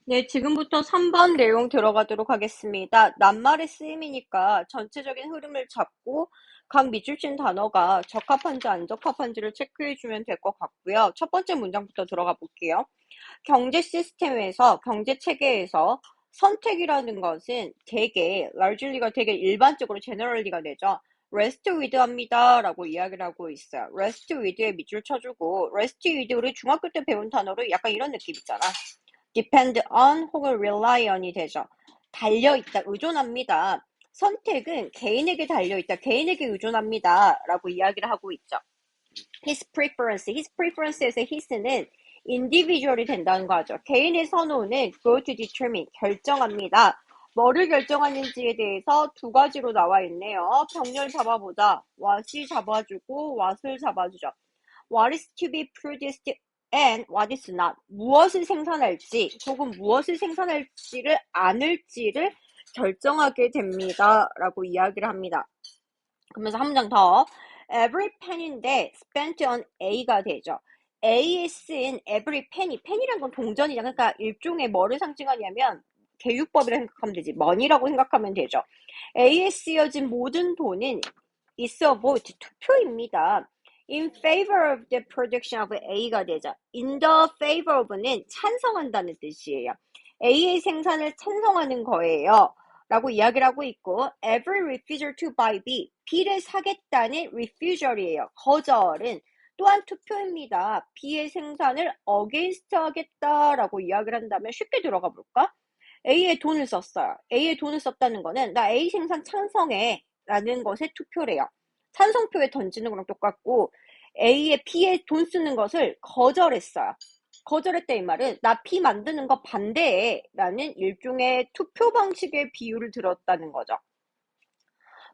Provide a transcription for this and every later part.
네, 지금부터 3번 내용 들어가도록 하겠습니다. 낱말의 쓰임이니까 전체적인 흐름을 잡고 각 밑줄친 단어가 적합한지 안 적합한지를 체크해주면 될 것 같고요. 첫 번째 문장부터 들어가 볼게요. 경제 시스템에서, 경제 체계에서 선택이라는 것은 되게, largely가 되게 일반적으로 generally가 되죠. rest with 합니다. 라고 이야기를 하고 있어요. rest with에 밑줄 쳐주고, rest with 우리 중학교 때 배운 단어로 약간 이런 느낌 있잖아. depend on 혹은 rely on이 되죠. 달려있다, 의존합니다. 선택은 개인에게 달려있다, 개인에게 의존합니다. 라고 이야기를 하고 있죠. his preference에서 his는 individual이 된다는 거죠. 개인의 선호는 go to determine, 결정합니다. 뭐를 결정하는지에 대해서 두 가지로 나와 있네요. 병렬 잡아보자. what이 잡아주고 what을 잡아주죠. what is to be produced and what is not. 무엇을 생산할지 혹은 무엇을 생산할지를 않을지를 결정하게 됩니다. 라고 이야기를 합니다. 그러면서 한 문장 더. every pen인데 spent on A가 되죠. A에 쓴 every pen이란 건 동전이냐. 그러니까 일종의 뭐를 상징하냐면 개유법이라 생각하면 되지. money라고 생각하면 되죠. A에 쓰여진 모든 돈은 is a vote, 투표입니다. in favor of the production of A가 되죠. in the favor of는 찬성한다는 뜻이에요. A의 생산을 찬성하는 거예요. 라고 이야기를 하고 있고, every refusal to buy B, B를 사겠다는 refusal이에요. 거절은 또한 투표입니다. B의 생산을 against 하겠다라고 이야기를 한다면 쉽게 들어가 볼까? A에 돈을 썼어요. A에 돈을 썼다는 거는 나 A 생산 찬성해 라는 것의 투표래요. 찬성표에 던지는 거랑 똑같고 A에 B에 돈 쓰는 것을 거절했어요. 거절했다 이 말은 나 P 만드는 거 반대해 라는 일종의 투표 방식의 비유를 들었다는 거죠.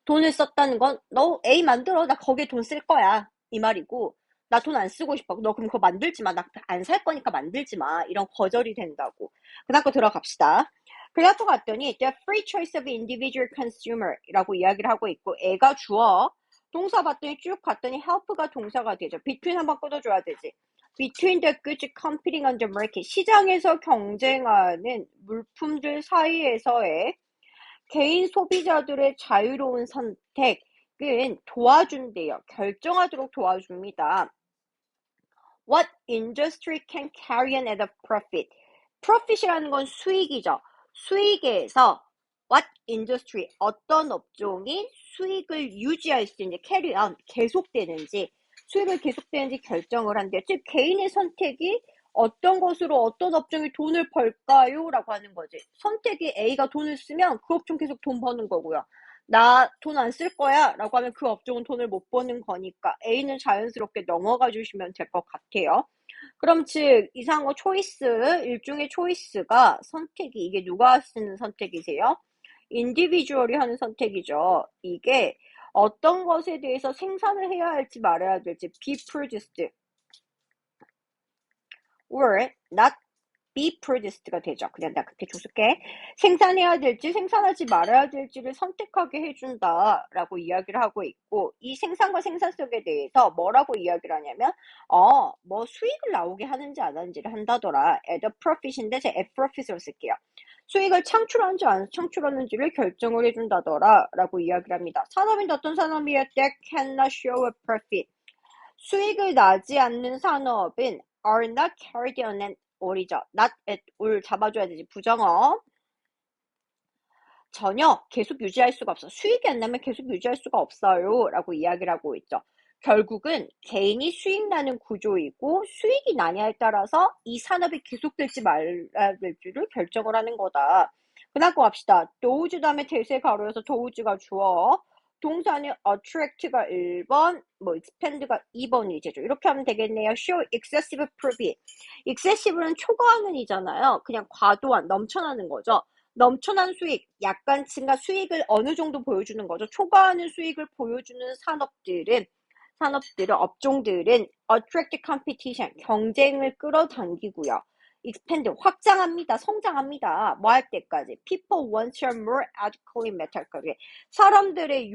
돈을 썼다는 건 너 A 만들어 나 거기에 돈 쓸 거야 이 말이고 나 돈 안 쓰고 싶어 너 그럼 그거 만들지 마 나 안 살 거니까 만들지 마 이런 거절이 된다고. 그 다음 거 들어갑시다. 그래갖고 갔더니 the free choice of individual consumer 라고 이야기를 하고 있고 애가 주어 동사 봤더니 쭉 갔더니 help가 동사가 되죠. between 한번 끊어줘야 되지. between the goods competing on the market 시장에서 경쟁하는 물품들 사이에서의 개인 소비자들의 자유로운 선택은 도와준대요. 결정하도록 도와줍니다. What industry can carry on at a profit? profit이라는 건 수익이죠. 수익에서 what industry, 어떤 업종이 수익을 유지할 수 있는지, carry on, 계속되는지, 수익을 계속되는지 결정을 한대요. 즉, 개인의 선택이 어떤 것으로 어떤 업종이 돈을 벌까요? 라고 하는 거지. 선택이 A가 돈을 쓰면 그 업종 계속 돈 버는 거고요. 나 돈 안 쓸 거야 라고 하면 그 업종은 돈을 못 버는 거니까 A는 자연스럽게 넘어가 주시면 될 것 같아요. 그럼 즉 이상어 초이스, 일종의 초이스가 선택이 이게 누가 쓰는 선택이세요? 인디비주얼이 하는 선택이죠. 이게 어떤 것에 대해서 생산을 해야 할지 말아야 될지 be produced or not be produced가 되죠. 그냥 나 그렇게 조숙해. 생산해야 될지 생산하지 말아야 될지를 선택하게 해준다라고 이야기를 하고 있고 이 생산과 생산성에 대해서 뭐라고 이야기를 하냐면 뭐 수익을 나오게 하는지 안 하는지를 한다더라. at a profit인데 제가 at profit으로 쓸게요. 수익을 창출하는지 안 창출하는지를 결정을 해준다더라 라고 이야기를 합니다. 산업인데 어떤 산업이에요? that cannot show a profit. 수익을 나지 않는 산업은 are not carried on an all이죠. not at all 잡아줘야 되지. 부정어. 전혀 계속 유지할 수가 없어. 수익이 안 나면 계속 유지할 수가 없어요. 라고 이야기를 하고 있죠. 결국은 개인이 수익 나는 구조이고 수익이 나냐에 따라서 이 산업이 계속될지 말아야 될지를 결정을 하는 거다. 그다음 거 갑시다. 도우즈 다음에 대세 가로여서 도우즈가 주어. 동사는 attract가 1번, 뭐 expand가 2번이 되죠. 이렇게 하면 되겠네요. show excessive profit. excessive는 초과하는 이잖아요. 그냥 과도한, 넘쳐나는 거죠. 넘쳐난 수익, 약간 증가 수익을 어느 정도 보여주는 거죠. 초과하는 수익을 보여주는 업종들은 attract competition, 경쟁을 끌어당기고요. expand, 확장합니다. 성장합니다. 뭐 할 때까지? people want more adequately met 할까지. 사람들의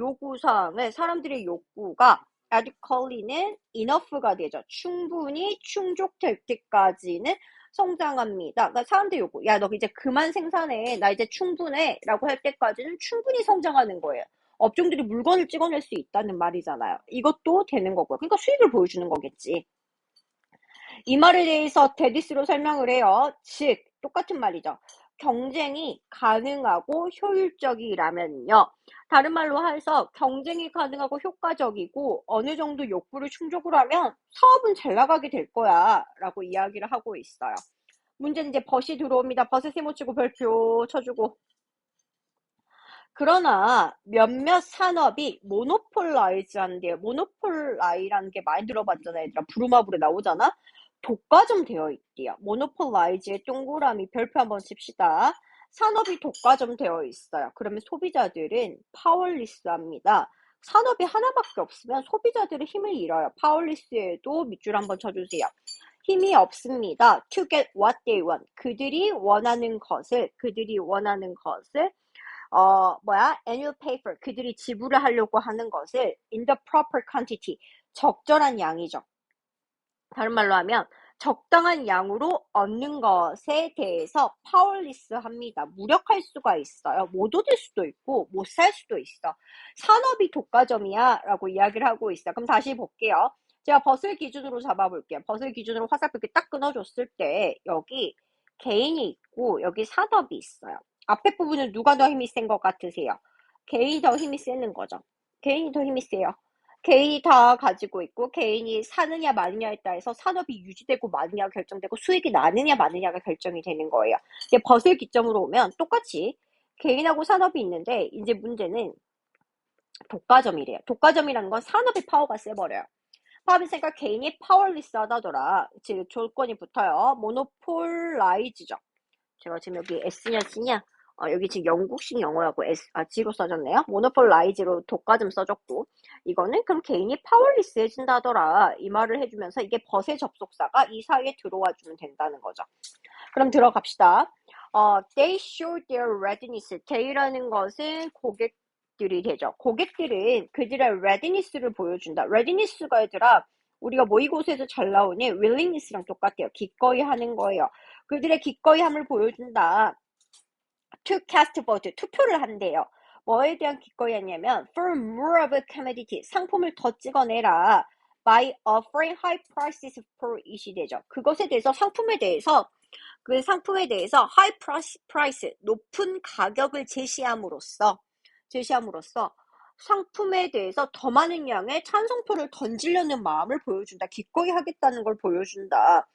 욕구가 adequately는 enough가 되죠. 충분히 충족될 때까지는 성장합니다. 그러니까 사람들이 요구, 야, 너 이제 그만 생산해. 나 이제 충분해. 라고 할 때까지는 충분히 성장하는 거예요. 업종들이 물건을 찍어낼 수 있다는 말이잖아요. 이것도 되는 거고요. 그러니까 수익을 보여주는 거겠지. 이 말에 대해서 데디스로 설명을 해요. 즉, 똑같은 말이죠. 경쟁이 가능하고 효율적이라면요. 다른 말로 해서 경쟁이 가능하고 효과적이고 어느 정도 욕구를 충족을 하면 사업은 잘 나가게 될 거야 라고 이야기를 하고 있어요. 문제는 이제 벗이 들어옵니다. 벗에 세모치고 별표 쳐주고. 그러나 몇몇 산업이 모노폴라이즈 한대요. 모노폴라이라는 게 많이 들어봤잖아, 얘들아. 부루마블에 나오잖아. 독과점 되어 있대요. 모노폴라이즈의 동그라미 별표 한번 칩시다. 산업이 독과점 되어 있어요. 그러면 소비자들은 파워리스합니다. 산업이 하나밖에 없으면 소비자들은 힘을 잃어요. 파워리스에도 밑줄 한번 쳐주세요. 힘이 없습니다. To get what they want. 그들이 원하는 것을 annual pay for. 그들이 지불을 하려고 하는 것을 in the proper quantity. 적절한 양이죠. 다른 말로 하면 적당한 양으로 얻는 것에 대해서 파워리스합니다. 무력할 수가 있어요. 못 얻을 수도 있고 못 살 수도 있어. 산업이 독과점이야 라고 이야기를 하고 있어. 그럼 다시 볼게요. 제가 벗을 기준으로 잡아볼게요. 벗을 기준으로 화살표 이렇게 딱 끊어줬을 때 여기 개인이 있고 여기 산업이 있어요. 앞에 부분은 누가 더 힘이 센 것 같으세요? 개인이 더 힘이 세는 거죠. 개인이 더 힘이 세요. 개인이 다 가지고 있고 개인이 사느냐 마느냐에 따라서 산업이 유지되고 마느냐가 결정되고 수익이 나느냐 마느냐가 결정이 되는 거예요. 이제 벗을 기점으로 오면 똑같이 개인하고 산업이 있는데 이제 문제는 독과점이래요. 독과점이라는 건 산업의 파워가 세버려요. 파업이 세니까 개인이 파워리스하다더라. 즉 조건이 붙어요. 모노폴라이즈죠. 제가 지금 여기 S냐 C냐 여기 지금 영국식 영어하고 G로 써졌네요. 모노폴라이즈로 독과점 써줬고 이거는 그럼 개인이 파워리스해진다더라 이 말을 해주면서 이게 벗의 접속사가 이 사이에 들어와 주면 된다는 거죠. 그럼 들어갑시다. They show their readiness. they라는 것은 고객들이 되죠. 고객들은 그들의 readiness를 보여준다. readiness가 얘들아 우리가 모의고사에서 잘 나오는 willingness랑 똑같아요. 기꺼이 하는 거예요. 그들의 기꺼이함을 보여준다. To cast vote, 투표를 한대요. 뭐에 대한 기꺼이 하냐면 for more of a commodity, 상품을 더 찍어내라. By offering high prices for each 되죠. 그것에 대해서 상품에 대해서 high price, 높은 가격을 제시함으로써 상품에 대해서 더 많은 양의 찬성표를 던지려는 마음을 보여준다. 기꺼이 하겠다는 걸 보여준다.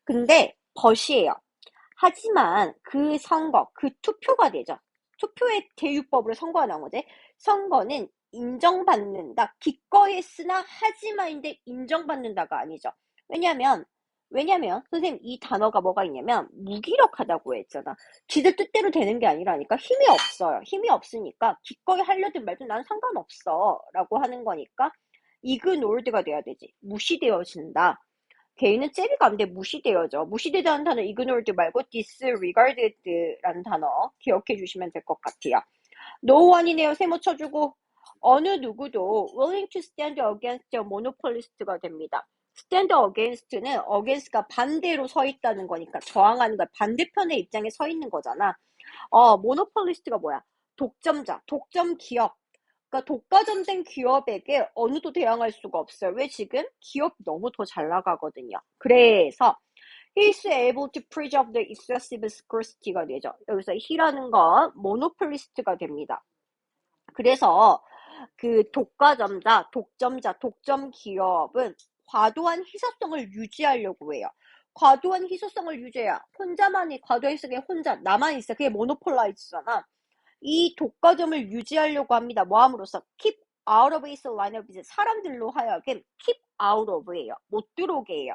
근데 벗이에요. 하지만 그 선거, 그 투표가 되죠. 투표의 대유법으로 선거가 나온 거지. 선거는 인정받는다. 기꺼이 했으나 하지만인데 인정받는다가 아니죠. 왜냐면 선생님 이 단어가 뭐가 있냐면 무기력하다고 했잖아. 지들 뜻대로 되는 게 아니라니까. 힘이 없어요. 힘이 없으니까 기꺼이 하려든 말든 난 상관없어 라고 하는 거니까 ignored가 돼야 되지. 무시되어진다. 개인은 째리가 안 돼 무시되어져. 무시되다는 단어 ignored 말고 disregarded라는 단어 기억해 주시면 될 것 같아요. No one이네요. 세모 쳐주고 어느 누구도 willing to stand against a monopolist가 됩니다. stand against는 against가 반대로 서 있다는 거니까 저항하는 거야. 반대편의 입장에 서 있는 거잖아. monopolist가 뭐야? 독점자, 독점 기업. 그러니까 독과점된 기업에게 어느도 대항할 수가 없어요. 왜 지금? 기업이 너무 더 잘 나가거든요. 그래서 he's able to preserve the excessive scarcity가 되죠. 여기서 he라는 건 monopolist가 됩니다. 그래서 그 독점자, 독점 기업은 과도한 희소성을 유지하려고 해요. 과도한 희소성을 유지해야 혼자만이 과도한 희소성에 혼자 나만 있어. 그게 모노폴라이즈잖아. 이 독과점을 유지하려고 합니다. 뭐 함으로써? keep out of its line of business. 사람들로 하여금 keep out of예요. 못 들어오게 해요.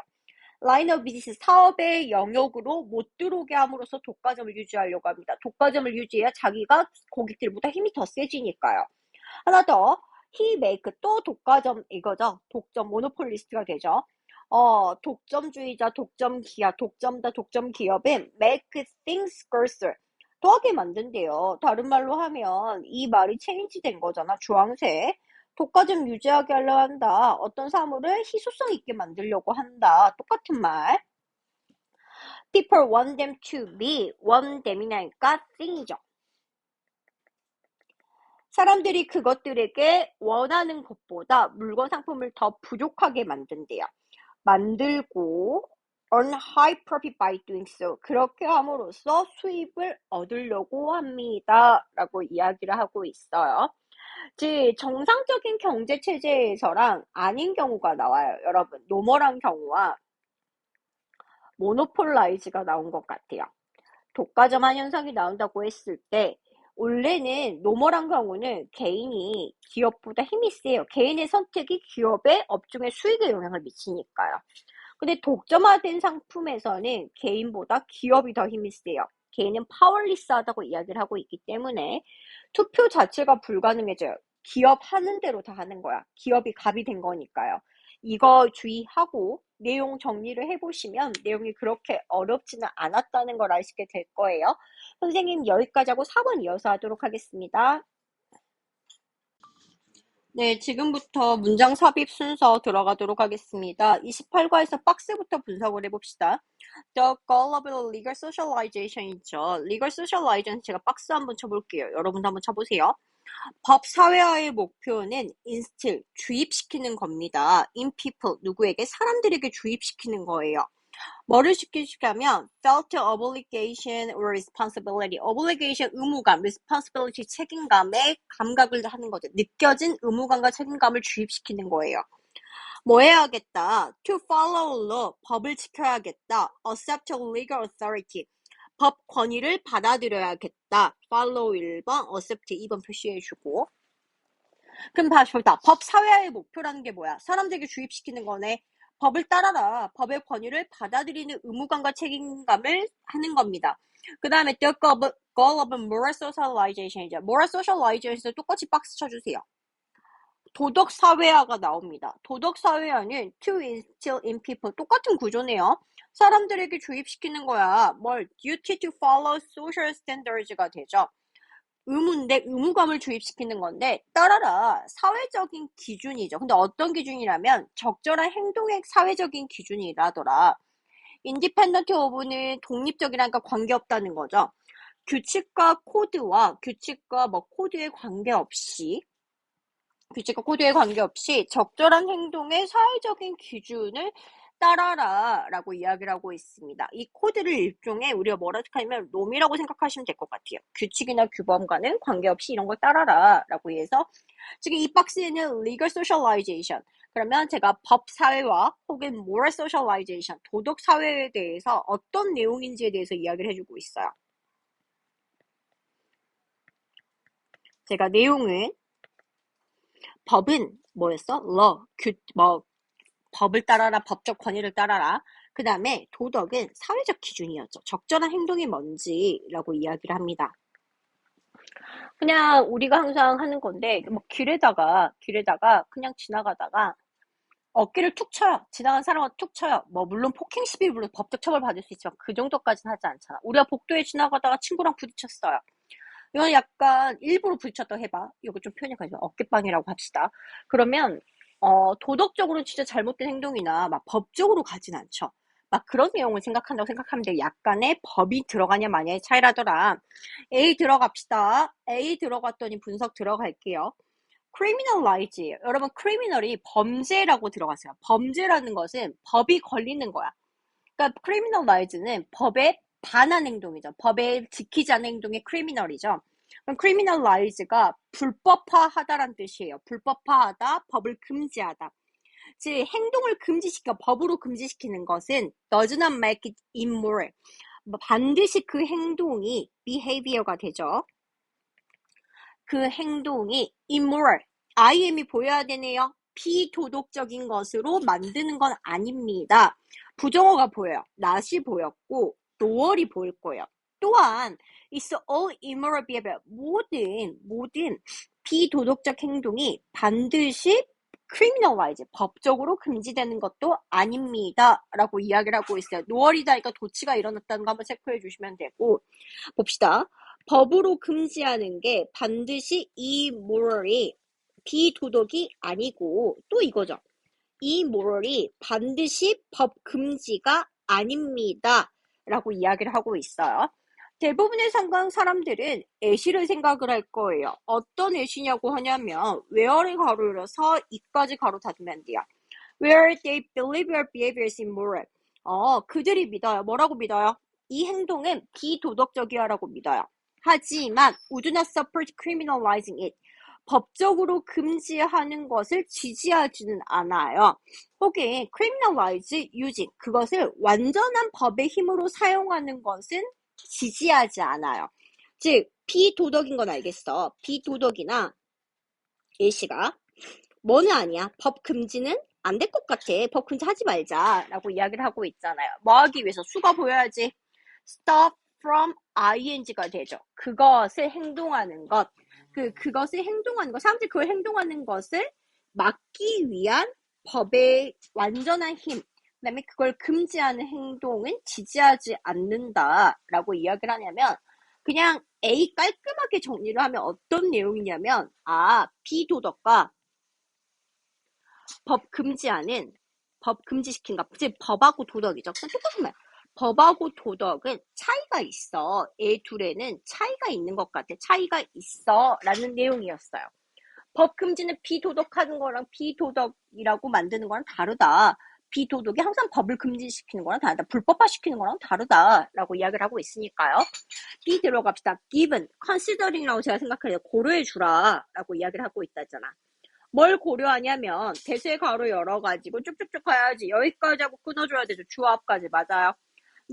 line of business, 사업의 영역으로 못 들어오게 함으로써 독과점을 유지하려고 합니다. 독과점을 유지해야 자기가 고객들보다 힘이 더 세지니까요. 하나 더, he make, 또 독과점 이거죠. 독점, 모노폴리스트가 되죠. 독점주의자, 독점 기업은 make things scarcer. 더하게 만든대요. 다른 말로 하면 이 말이 체인지 된 거잖아. 주황색. 독과점 유지하게 하려 한다. 어떤 사물을 희소성 있게 만들려고 한다. 똑같은 말. people want them to be, want them이니까 thing이죠. 사람들이 그것들에게 원하는 것보다 물건 상품을 더 부족하게 만든대요. 만들고 earn high profit by doing so. 그렇게 함으로써 수입을 얻으려고 합니다. 라고 이야기를 하고 있어요. 즉 정상적인 경제 체제에서랑 아닌 경우가 나와요. 여러분 노멀한 경우와 모노폴라이즈가 나온 것 같아요. 독과점한 현상이 나온다고 했을 때 원래는 노멀한 경우는 개인이 기업보다 힘이 세요. 개인의 선택이 기업의 업종의 수익에 영향을 미치니까요. 근데 독점화된 상품에서는 개인보다 기업이 더 힘이 세요. 개인은 파워리스하다고 이야기를 하고 있기 때문에 투표 자체가 불가능해져요. 기업 하는 대로 다 하는 거야. 기업이 갑이 된 거니까요. 이거 주의하고 내용 정리를 해보시면 내용이 그렇게 어렵지는 않았다는 걸 아시게 될 거예요. 선생님 여기까지 하고 4번 이어서 하도록 하겠습니다. 네, 지금부터 문장 삽입 순서 들어가도록 하겠습니다. 28과에서 박스부터 분석을 해봅시다. The goal of legal socialization 있죠. legal socialization 제가 박스 한번 쳐볼게요. 여러분도 한번 쳐보세요. 법 사회화의 목표는 instill, 주입시키는 겁니다. in people, 누구에게? 사람들에게 주입시키는 거예요. 뭐를 시키시냐면 felt obligation or responsibility. obligation, 의무감, responsibility, 책임감의 감각을 하는 거죠. 느껴진 의무감과 책임감을 주입시키는 거예요. 뭐 해야겠다? to follow law, 법을 지켜야겠다. accept legal authority, 법 권위를 받아들여야겠다. follow 1번, accept 2번 표시해주고. 그럼 다시 보다. 법 사회화의 목표라는 게 뭐야? 사람들에게 주입시키는 거네. 법을 따라라. 법의 권위를 받아들이는 의무감과 책임감을 하는 겁니다. 그 다음에 the goal of moral socialization이죠. moral socialization에서 똑같이 박스 쳐주세요. 도덕 사회화가 나옵니다. 도덕 사회화는 to instill in people, 똑같은 구조네요. 사람들에게 주입시키는 거야. 뭘? duty to follow social standards가 되죠. 의무인데 의무감을 주입시키는 건데 따라라 사회적인 기준이죠. 근데 어떤 기준이라면 적절한 행동의 사회적인 기준이라더라. independent of는 독립적이라니까 관계없다는 거죠. 규칙과 코드에 관계없이 적절한 행동의 사회적인 기준을 따라라 라고 이야기를 하고 있습니다. 이 코드를 일종의 우리가 뭐라 하면 롬이라고 생각하시면 될 것 같아요. 규칙이나 규범과는 관계없이 이런 걸 따라라 라고 해서 지금 이 박스에는 legal socialization, 그러면 제가 법 사회화 혹은 moral socialization, 도덕 사회에 대해서 어떤 내용인지에 대해서 이야기를 해주고 있어요. 제가 내용은 법은 뭐였어? law, 법을 따라라, 법적 권위를 따라라. 그 다음에 도덕은 사회적 기준이었죠. 적절한 행동이 뭔지라고 이야기를 합니다. 그냥 우리가 항상 하는 건데 뭐 길에다가 그냥 지나가다가 어깨를 툭 쳐요. 지나간 사람을 툭 쳐요. 뭐 물론 폭행 시비로 법적 처벌 받을 수 있지만 그 정도까지는 하지 않잖아. 우리가 복도에 지나가다가 친구랑 부딪혔어요. 이건 약간 일부러 부딪혔다고 해봐. 이거 좀 표현이 가죠. 어깨빵이라고 합시다. 그러면 도덕적으로 진짜 잘못된 행동이나 막 법적으로 가진 않죠. 막 그런 내용을 생각한다고 생각하면 돼요. 약간의 법이 들어가냐 마냐의 차이라더라. A 들어갑시다. A 들어갔더니 분석 들어갈게요. criminalize예요. 여러분 criminal이 범죄라고 들어갔어요. 범죄라는 것은 법이 걸리는 거야. 그러니까 criminalize는 법에 반한 행동이죠. 법에 지키지 않는 행동이 criminal이죠. 그럼 criminalize가 불법화하다란 뜻이에요. 불법화하다, 법을 금지하다. 즉 행동을 금지시켜 법으로 금지시키는 것은 does not make it immoral. 반드시 그 행동이 behavior가 되죠. 그 행동이 immoral, im이 보여야 되네요. 비도덕적인 것으로 만드는 건 아닙니다. 부정어가 보여요. not이 보였고 noel이 보일 거예요. 또한 it's all immoral behavior, 모든 비도덕적 행동이 반드시 criminalize, 법적으로 금지되는 것도 아닙니다. 라고 이야기를 하고 있어요. noel이다니까 도치가 일어났다는 거 한번 체크해 주시면 되고, 봅시다. 법으로 금지하는 게 반드시 immoral이 비도덕이 아니고 또 이거죠. immoral이 반드시 법 금지가 아닙니다. 라고 이야기를 하고 있어요. 대부분의 상관 사람들은 애시를 생각을 할 거예요. 어떤 애시냐고 하냐면 where를 가로 열어서 이까지 가로 닫으면 돼요. Where they believe your behavior is immoral. 그들이 믿어요. 뭐라고 믿어요? 이 행동은 비도덕적이야라고 믿어요. 하지만 would not support criminalizing it. 법적으로 금지하는 것을 지지하지는 않아요. 혹은 criminalize using 그것을 완전한 법의 힘으로 사용하는 것은 지지하지 않아요. 즉 비도덕인 건 알겠어. 비도덕이나 예시가 뭐는 아니야. 법 금지는 안 될 것 같아. 법 금지 하지 말자라고 이야기를 하고 있잖아요. 뭐 하기 위해서 수가 보여야지. stop from ing가 되죠. 그것을 행동하는 것. 그것을 행동하는 것. 사람들이 그걸 행동하는 것을 막기 위한 법의 완전한 힘. 그다음에 그걸 금지하는 행동은 지지하지 않는다라고 이야기를 하냐면 그냥 A 깔끔하게 정리를 하면 어떤 내용이냐면 비도덕과 법 금지시킨 것. 즉 법하고 도덕이죠. 똑같은 말. 법하고 도덕은 차이가 있어. 이 둘에는 차이가 있는 것 같아. 차이가 있어. 라는 내용이었어요. 법 금지는 비도덕하는 거랑 비도덕이라고 만드는 거랑 다르다. 비도덕이 항상 법을 금지시키는 거랑 다르다. 불법화시키는 거랑 다르다. 라고 이야기를 하고 있으니까요. B 들어갑시다. given, considering라고 제가 생각해요. 고려해주라. 라고 이야기를 하고 있다 했잖아. 뭘 고려하냐면 대세 가로 열어가지고 쭉쭉쭉 가야지. 여기까지 하고 끊어줘야 되죠. 주어앞까지. 맞아요.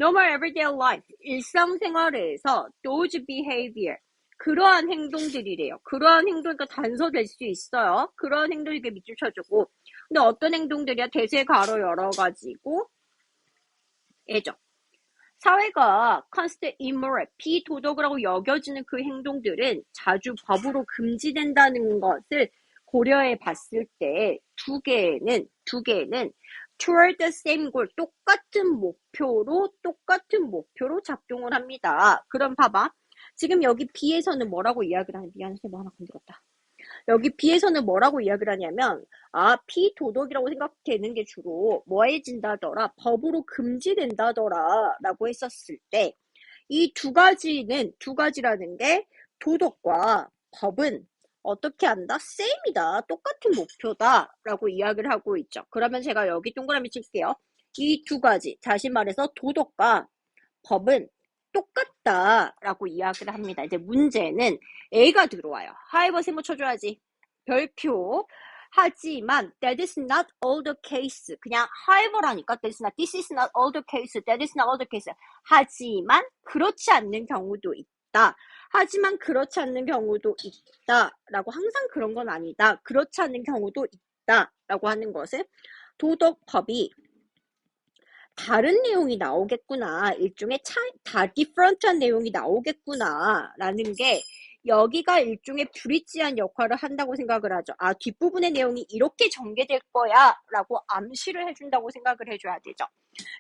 Normal everyday life. 일상생활에서 those behavior. 그러한 행동들이래요. 그러한 행동이니까 단서될 수 있어요. 그러한 행동에게 밑줄 쳐주고. 근데 어떤 행동들이야? 대세 가로 열어가지고 예죠. 사회가 consider immoral, 비도덕이라고 여겨지는 그 행동들은 자주 법으로 금지된다는 것을 고려해 봤을 때 두 개는 toward the same goal, 똑같은 목표로 작동을 합니다. 그럼 봐봐. 지금 여기 B에서는 뭐라고 이야기를 하냐? 미안해, 뭐 하나 건드렸다. 여기 B에서는 뭐라고 이야기를 하냐면 비도덕이라고 생각되는 게 주로 뭐해진다더라? 법으로 금지된다더라 라고 했었을 때 이 두 가지라는 게 도덕과 법은 어떻게 한다? 셈이다. 똑같은 목표다 라고 이야기를 하고 있죠. 그러면 제가 여기 동그라미 칠게요. 이 두 가지, 다시 말해서 도덕과 법은 똑같다라고 이야기를 합니다. 이제 문제는 A가 들어와요. 하이버 세모 쳐줘야지. 별표. 하지만 that is not all the case. 그냥 하이버라니까 this is not all the case. that is not all the case. 하지만 그렇지 않는 경우도 있다. 하지만 그렇지 않는 경우도 있다라고 항상 그런 건 아니다. 그렇지 않는 경우도 있다라고 하는 것은 도덕법이 다른 내용이 나오겠구나. 일종의 different한 내용이 나오겠구나. 라는 게 여기가 일종의 브릿지한 역할을 한다고 생각을 하죠. 뒷부분의 내용이 이렇게 전개될 거야. 라고 암시를 해준다고 생각을 해줘야 되죠.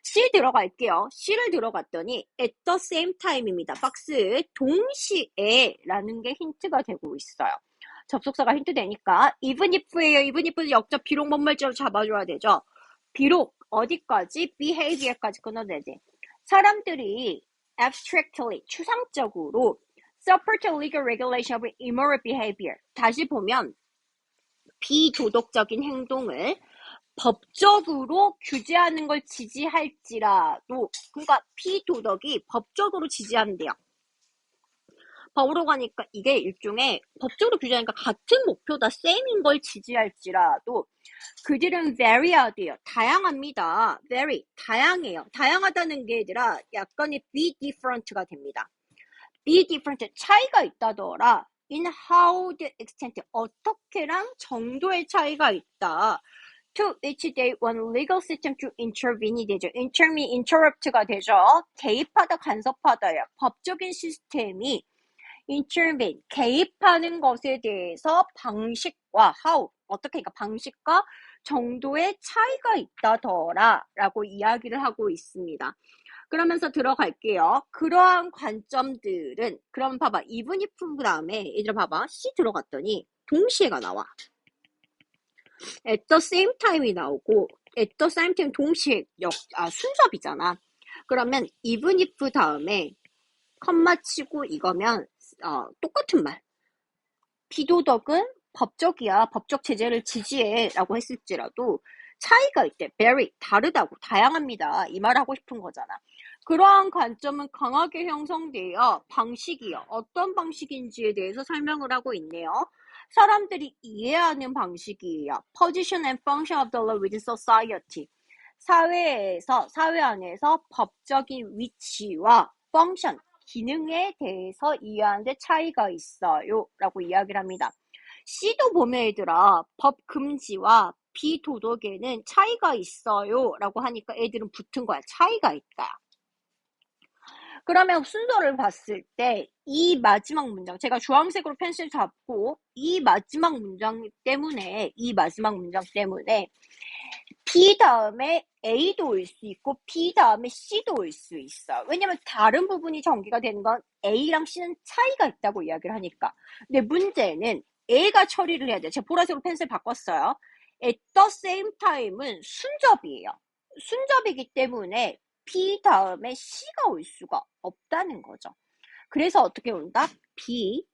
C 들어갈게요. C를 들어갔더니 at the same time입니다. 박스 동시에 라는 게 힌트가 되고 있어요. 접속사가 힌트 되니까 even if예요. even if 역적 비록 뭔말처럼 잡아줘야 되죠. 비록 어디까지? behavior까지 끊어내지. 사람들이 abstractly, 추상적으로 support legal regulation of immoral behavior. 다시 보면 비도덕적인 행동을 법적으로 규제하는 걸 지지할지라도 그러니까 비도덕이 법적으로 지지한대요. 법으로 가니까 이게 일종의 법적으로 규제하니까 같은 목표다, 셈인 걸 지지할지라도 그들은 varied예요. 다양합니다. very, 다양해요. 다양하다는 게 아니라 약간의 be different가 됩니다. be different, 차이가 있다더라. in how the extent, 어떻게랑 정도의 차이가 있다. to which they want legal system to intervene이 되죠. interrupt가 되죠. 개입하다, 간섭하다예요. 법적인 시스템이 intervene, 개입하는 것에 대해서 방식과 how, 어떻게, 그러니까 방식과 정도의 차이가 있다더라 라고 이야기를 하고 있습니다. 그러면서 들어갈게요. 그러한 관점들은, 그럼 봐봐. even if 그 다음에, 얘들아 봐봐. C 들어갔더니 동시에가 나와. at the same time이 나오고, at the same time 동시에 순섭이잖아. 그러면 even if 다음에 컴마 치고 이거면 똑같은 말. 비도덕은 법적이야. 법적 제재를 지지해. 라고 했을지라도 차이가 있대. very. 다르다고. 다양합니다. 이 말 하고 싶은 거잖아. 그러한 관점은 강하게 형성되어 방식이요. 어떤 방식인지에 대해서 설명을 하고 있네요. 사람들이 이해하는 방식이에요. Position and function of the law within society. 사회 안에서 법적인 위치와 function, 기능에 대해서 이해하는데 차이가 있어요. 라고 이야기를 합니다. C도 보면 얘들아, 법 금지와 비도덕에는 차이가 있어요. 라고 하니까 애들은 붙은 거야. 차이가 있다. 그러면 순서를 봤을 때 이 마지막 문장, 제가 주황색으로 펜슬 잡고 이 마지막 문장 때문에 B 다음에 A도 올 수 있고 B 다음에 C도 올 수 있어. 왜냐면 다른 부분이 전개가 되는 건 A랑 C는 차이가 있다고 이야기를 하니까. 근데 문제는 A가 처리를 해야 돼. 제가 보라색으로 펜슬 바꿨어요. At the same time은 순접이에요. 순접이기 때문에 B 다음에 C가 올 수가 없다는 거죠. 그래서 어떻게 온다? B,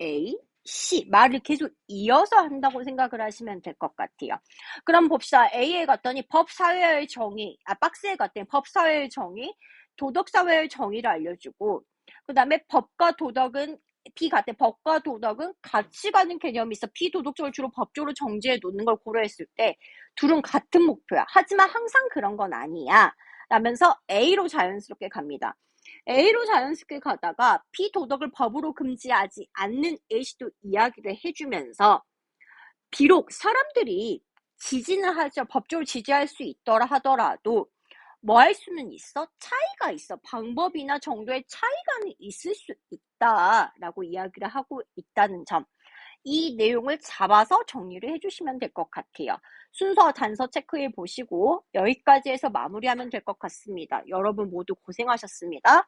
A, C. 말을 계속 이어서 한다고 생각을 하시면 될 것 같아요. 그럼 봅시다. A에 갔더니 법사회의 정의, 박스에 갔더니 법사회의 정의, 도덕사회의 정의를 알려주고, 그 다음에 법과 도덕은, B 같은 법과 도덕은 같이 가는 개념이 있어. 비도덕적을 주로 법적으로 정지해 놓는 걸 고려했을 때 둘은 같은 목표야. 하지만 항상 그런 건 아니야. 라면서 A로 자연스럽게 갑니다. A로 자연스럽게 가다가 비도덕을 법으로 금지하지 않는 A씨도 이야기를 해주면서 비록 사람들이 지지는 하죠. 법적으로 지지할 수 있더라 하더라도 뭐 할 수는 있어? 차이가 있어. 방법이나 정도의 차이가 있을 수 있다라고 이야기를 하고 있다는 점. 이 내용을 잡아서 정리를 해주시면 될 것 같아요. 순서 단서 체크해 보시고 여기까지 해서 마무리하면 될 것 같습니다. 여러분 모두 고생하셨습니다.